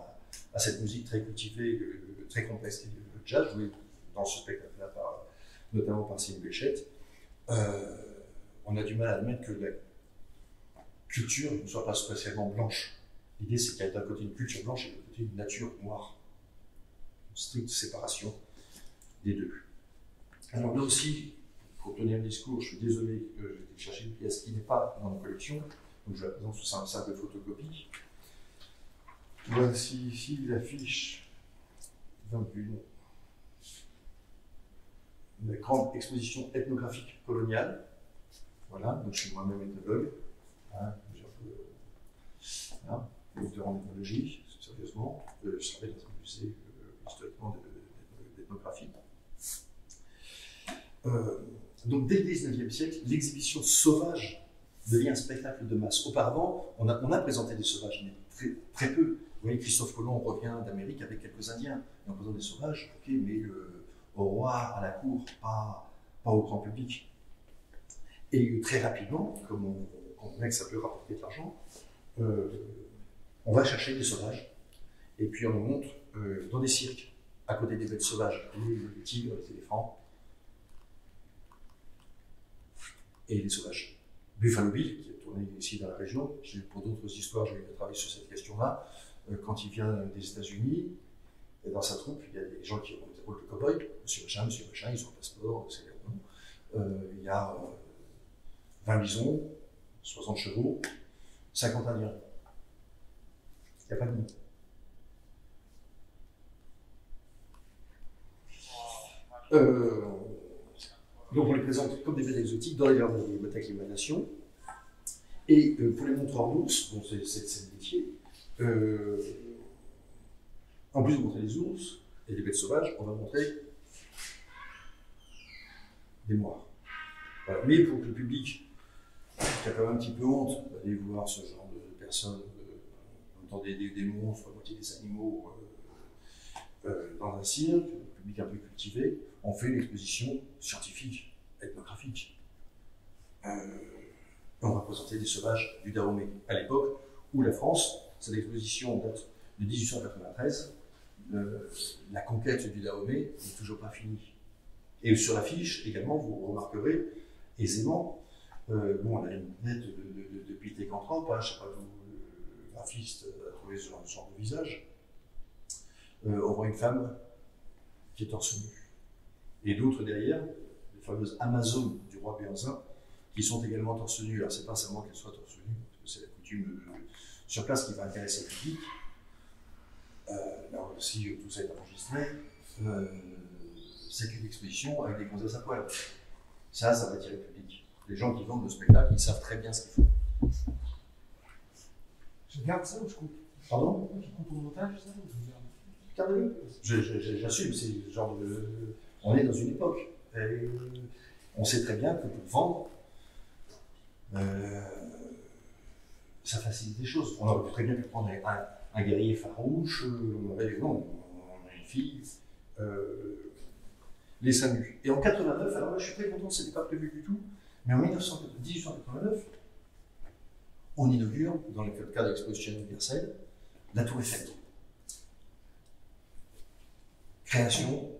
à cette musique très cultivée, très complexe, le jazz, joué dans ce spectacle-là, notamment par Sidney Bechet, on a du mal à admettre que la culture ne soit pas spécialement blanche. L'idée, c'est qu'il y a d'un côté une culture blanche et de l'autre côté une nature noire. Une stricte séparation des deux. Alors là aussi, pour tenir le discours, je suis désolé que j'ai été chercher une pièce qui n'est pas dans nos collections, donc je la présente sous une simple photocopie. Voici ici l'affiche d'une grande exposition ethnographique coloniale. Voilà, donc je suis moi-même ethnologue. Hein, docteur en ethnologie, sérieusement. Je travaille dans un musée historiquement d'ethnographie. Donc dès le 19e siècle, l'exhibition sauvage devient un spectacle de masse. Auparavant, on a présenté des sauvages, mais très peu. Vous voyez, Christophe Colomb revient d'Amérique avec quelques Indiens. Et on présente des sauvages, ok, mais au roi, à la cour, pas au grand public. Et très rapidement, comme on voit que ça peut rapporter de l'argent, on va chercher des sauvages. Et puis on nous montre dans des cirques, à côté des bêtes sauvages, les tigres, les éléphants, et les sauvages. Buffalo Bill, qui a tourné ici dans la région, pour d'autres histoires, j'ai travaillé sur cette question-là. Quand il vient des États-Unis, dans sa troupe, il y a des gens qui ont des rôles de cow-boy, monsieur machin, ils ont un passeport, c'est les noms. Il y a 20 bisons, 60 chevaux, 50 indiens. Il n'y a pas de nom. Donc on les présente comme des bêtes exotiques dans les jardins de boîtes d'acclimatation. Et pour les montreurs d'ours, bon, c'est le métier, en plus de montrer les ours et des bêtes sauvages, on va montrer des moires. Voilà. Mais pour que le public, qui a quand même un petit peu honte d'aller voir ce genre de personnes, en même temps des monstres, à moitié des animaux, dans un cirque, un public un peu cultivé, on fait une exposition scientifique, ethnographique. On va présenter des sauvages du Dahomey à l'époque où la France, cette exposition date de 1893, la conquête du Dahomey n'est toujours pas finie. Et sur l'affiche, également, vous remarquerez aisément, on a une tête de pithécanthrope, hein, je ne sais pas d'où le graphiste a trouvé ce genre de visage. On voit une femme qui est torse nu. Et d'autres derrière, les fameuses Amazones du roi Béanzin, qui sont également torse nu. Alors, c'est pas seulement qu'elles soient torse nu, parce que c'est la coutume sur place qui va intéresser le public. là aussi tout ça est enregistré, c'est qu'une exposition avec des gonzesses à poil. Ça va attirer le public. Les gens qui vendent le spectacle, ils savent très bien ce qu'ils font. Je garde ça ou je coupe? Pardon? Je coupe au montage, ça? Gardez-le. J'assume, c'est le genre de... On est dans une époque. Et on sait très bien que pour vendre, ça facilite les choses. On aurait très bien pu prendre un guerrier farouche, non, on a une fille, les seins nus. Et en 89, alors là je suis très content, c'était pas prévu du tout, mais en 1889, on inaugure, dans le cadre de l'exposition universelle, la Tour Eiffel. Création,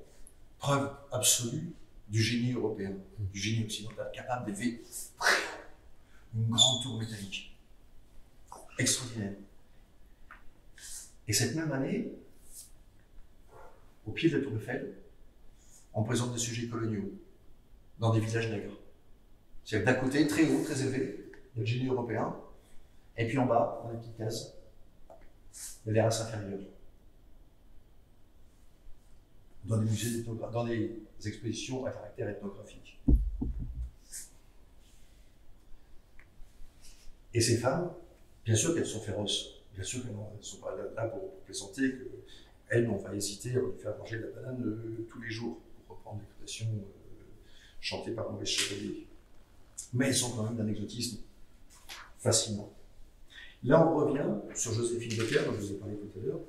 preuve absolue du génie européen, du génie occidental, capable d'élever une grande tour métallique. Extraordinaire. Et cette même année, au pied de la Tour Eiffel, on présente des sujets coloniaux dans des villages nègres. C'est-à-dire que d'un côté, très haut, très élevé, il y a le génie européen, et puis en bas, dans la petite case, il y a les races inférieures. Dans des musées, dans des expositions à caractère ethnographique. Et ces femmes, bien sûr qu'elles sont féroces, bien sûr qu'elles ne sont pas là pour plaisanter, qu'elles n'ont pas hésité à lui faire manger de la banane tous les jours, pour reprendre l'expression chantée par Maurice Chevalier. Mais elles sont quand même d'un exotisme fascinant. Là, on revient sur Joséphine Baker, dont je vous ai parlé tout à l'heure,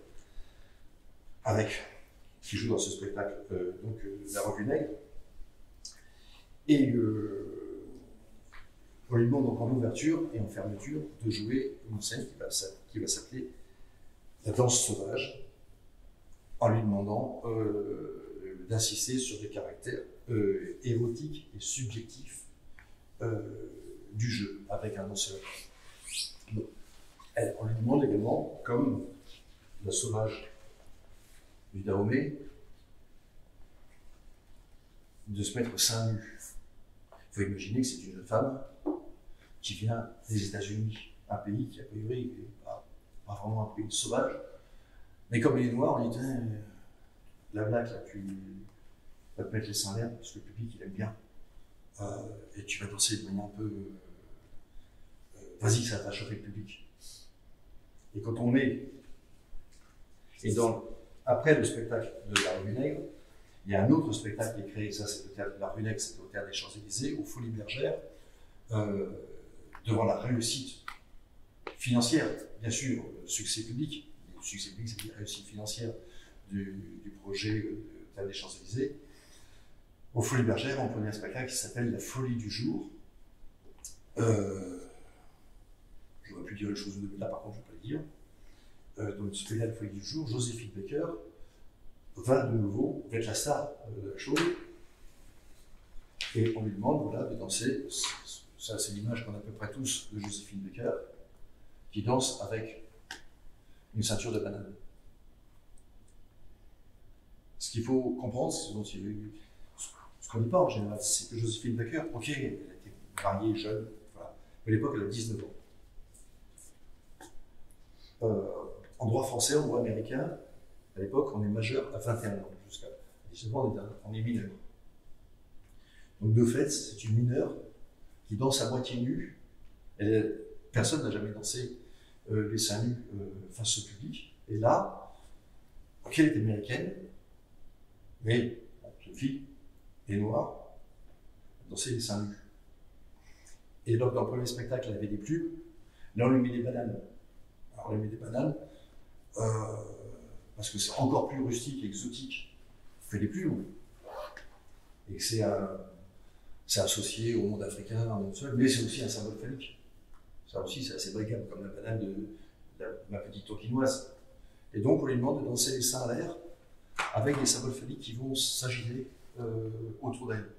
qui joue dans ce spectacle, La Revue Nègre. Et on lui demande donc en ouverture et en fermeture de jouer une scène qui va s'appeler La Danse Sauvage, en lui demandant d'insister sur les caractères érotiques et subjectifs du jeu, avec un danseur. Bon. On lui demande également, comme la sauvage du Dahomey, de se mettre seins nus. Il faut imaginer que c'est une jeune femme qui vient des États-Unis, un pays qui a priori n'est pas vraiment un pays sauvage, mais comme elle est noire, on dit la blague là, tu vas te mettre les seins l'air parce que le public il aime bien, et tu vas danser de manière un peu, vas-y, ça va chauffer le public. Et quand on met, après le spectacle de La Revue Nègre, il y a un autre spectacle qui est créé, ça c'est le théâtre de La Revue Nègre, c'est au théâtre des Champs-Élysées, aux Folies Bergères, devant la réussite financière, bien sûr, succès public. Le succès public, c'est la réussite financière du projet théâtre des Champs-Élysées. Aux Folies Bergères, on prenait un spectacle qui s'appelle La Folie du jour. Je n'aurais pu dire une chose de là, par contre, je ne vais pas le dire. Dans le spectacle La Folie du jour, Joséphine Baker va de nouveau être la star de la chose. Et on lui demande voilà, de danser. Ça, c'est l'image qu'on a à peu près tous de Joséphine Baker, qui danse avec une ceinture de banane. Ce qu'il faut comprendre, ce qu'on ne dit pas en général, c'est que Joséphine Baker, ok, elle a été mariée jeune, voilà. Mais à l'époque, elle a 19 ans. En droit français, en droit américain, à l'époque, on est majeur à 21 ans. Jusqu'à 19 ans, on est mineur. Donc, de fait, c'est une mineure qui danse à moitié nue. Personne n'a jamais dansé les seins nus face au public. Et là, ok, elle est américaine, mais cette fille est noire, elle dansait les seins nus. Et lors d'un premier spectacle, elle avait des plumes. Là, on lui met des bananes. Alors, on lui met des bananes parce que c'est encore plus rustique et exotique. On fait des plumes. Et que c'est associé au monde africain, au monde seul, mais c'est aussi un symbole phallique. Ça aussi, c'est assez brigade, comme la banane de ma petite tonkinoise. Et donc, on lui demande de danser les seins à l'air avec des symboles phalliques qui vont s'agiter autour d'elle.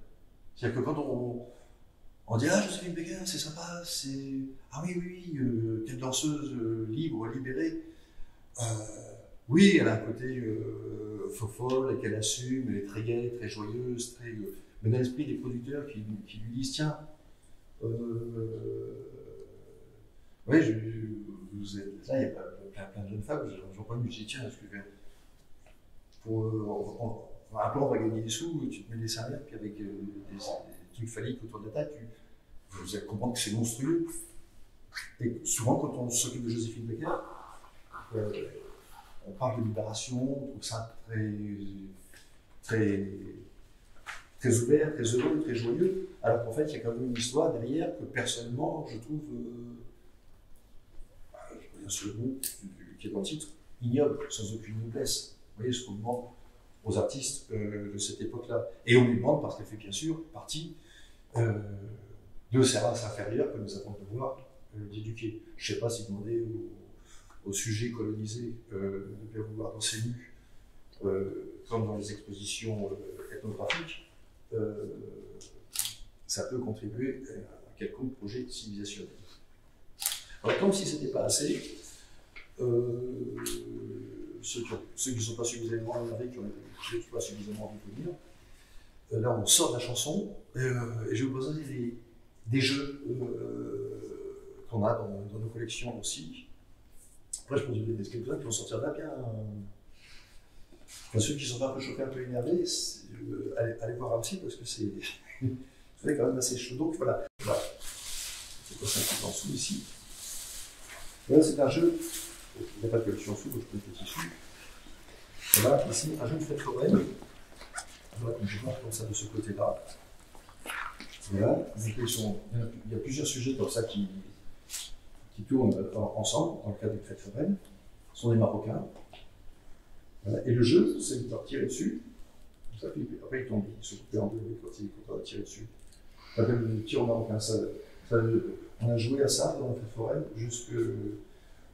C'est-à-dire que quand on dit « Ah, Joséphine Baker, c'est sympa, c'est... Ah oui, quelle danseuse libre, libérée. Oui, elle a un côté faux-folle, et qu'elle assume, elle est très gaie, très joyeuse, très... mais dans l'esprit des producteurs qui lui disent « Tiens, oui, vous êtes là, il n'y a pas plein de jeunes femmes, j'en prends une, je dis tiens, est-ce que je vais. Un plan, on va gagner des sous, tu te mets des serviettes, puis avec des trucs phalliques autour de la table, vous allez comprendre que c'est monstrueux. Et souvent, quand on s'occupe de Joséphine Baker, on parle de libération, on trouve ça très ouvert, très heureux, très joyeux, alors qu'en fait, il y a quand même une histoire derrière que personnellement, je trouve, je reviens sur le mot qui est dans le titre, ignoble, sans aucune noblesse. Vous voyez ce qu'on demande aux artistes de cette époque-là. Et on lui demande parce qu'elle fait bien sûr partie de ces races inférieures que nous avons le devoir d'éduquer. Je ne sais pas si demander aux sujets colonisés de bien vouloir danser nu, comme dans les expositions ethnographiques, ça peut contribuer à quelconque projet civilisationnel. Alors, comme si ce n'était pas assez, ceux qui ne sont pas suffisamment énervés, qui n'ont pas suffisamment envie de venir, là on sort de la chanson, et je vais vous proposer des jeux qu'on a dans nos collections aussi. Après, je pense qu'il y a des quelques-uns qui vont sortir de là bien. Enfin, ceux qui sont un peu choqués, un peu énervés, allez voir aussi parce que c'est quand même assez chaud. Donc voilà. C'est quoi ça qui est en dessous ici? Voilà, c'est un jeu. Il n'y a pas de collection en dessous, donc je peux mettre le tissu. Voilà, ici, un jeu de fête foraine. Voilà, comme je vois comme ça de ce côté-là. Voilà, il y a plusieurs sujets comme ça qui tournent ensemble dans le cadre d'une fête foraine. Ce sont des Marocains. Voilà. Et le jeu, c'est de leur tirer dessus. Ça, puis après, ils se coupent en deux quand on va tirer dessus. Ça s'appelle le tir au marocain. On a joué à ça dans la fête foraine jusqu'au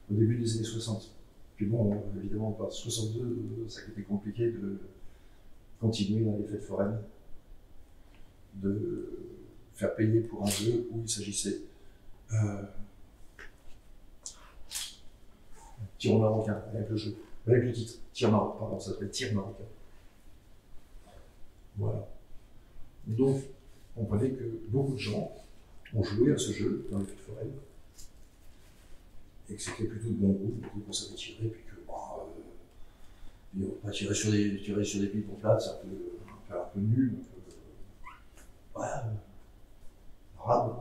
début des années 60. Puis bon, évidemment, par 62, ça a été compliqué de continuer dans les fêtes foraines, de faire payer pour un jeu où il s'agissait tir au marocain, avec le jeu, avec le titre, tir marocain, pardon, ça s'appelle tir marocain. Voilà. Donc, on comprenait que beaucoup de gens ont joué à ce jeu dans les fêtes foraines, et que c'était plutôt de bon goût, qu'on savait tirer, puis que on tirer sur des pipes en plate, c'est un peu nul, un peu arabe.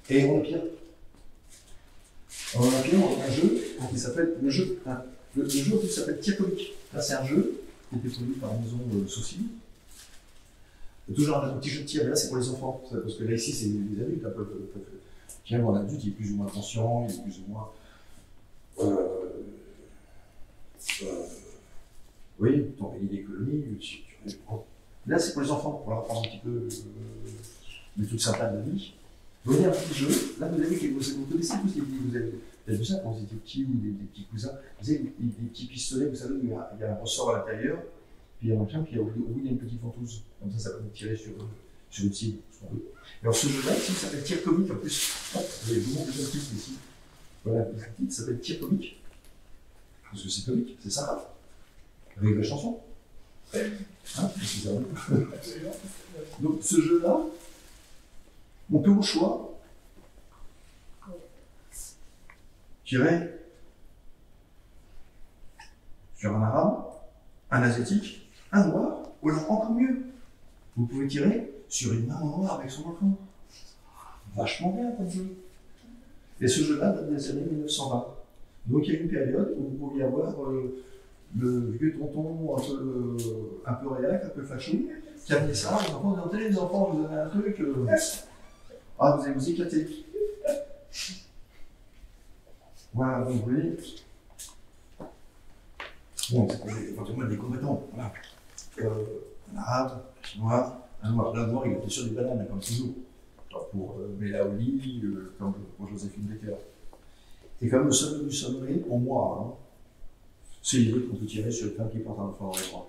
Et on a pire. On a un jeu qui s'appelle le jeu qui s'appelle Tir Comique. Là, c'est un jeu qui a été produit par Maison Saucy. Toujours un petit jeu de tir, mais là c'est pour les enfants, parce que là ici c'est les adultes. Tiens, un adulte il est plus ou moins conscient, il est plus ou moins. Oui, t'embellis des colonies. Là c'est pour les enfants, pour leur apprendre un petit peu des trucs sympas de la vie. Vous voyez un petit jeu, là vous avez vous connaissez tous vous avez vu ça quand vous étiez petits ou des petits cousins, vous avez des petits pistolets, vous savez, où il y a un ressort à l'intérieur, puis il y a un machin, puis au bout il y a une petite ventouse. Comme ça peut tirer sur une cible. Alors ce jeu-là, ici, ça s'appelle Tir Comique en plus. Vous avez beaucoup de titres ici. Voilà, le titre s'appelle Tir Comique. Parce que c'est comique, c'est sympa. Avec la chanson. Hein, donc ce jeu-là, on peut au choix tirer sur un arabe, un asiatique, un noir, ou alors encore mieux, vous pouvez tirer sur une maman noire avec son enfant. Vachement bien comme jeu. Et ce jeu-là date des années 1920. Donc il y a une période où vous pouviez avoir le vieux tonton un peu réac, un peu facho, qui amenait ça, les enfants, vous entendez les enfants, vous avez un truc, vous allez vous éclater. Voilà, donc vous voyez. Bon, c'est éventuellement des combattants. Voilà. Un arabe, un chinois, un noir. Là, noir, il était sur des bananes, comme toujours. Pour Melaoli, comme pour Joséphine Baker. Et comme le sommet du sommet, pour moi, hein, c'est l'idée qu'on peut tirer sur les femmes qui portent un enfant dans les bras.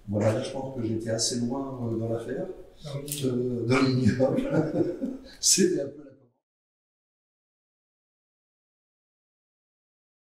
Voilà, là, je pense que j'étais assez loin dans l'affaire, dans l'ignoble. C'était un peu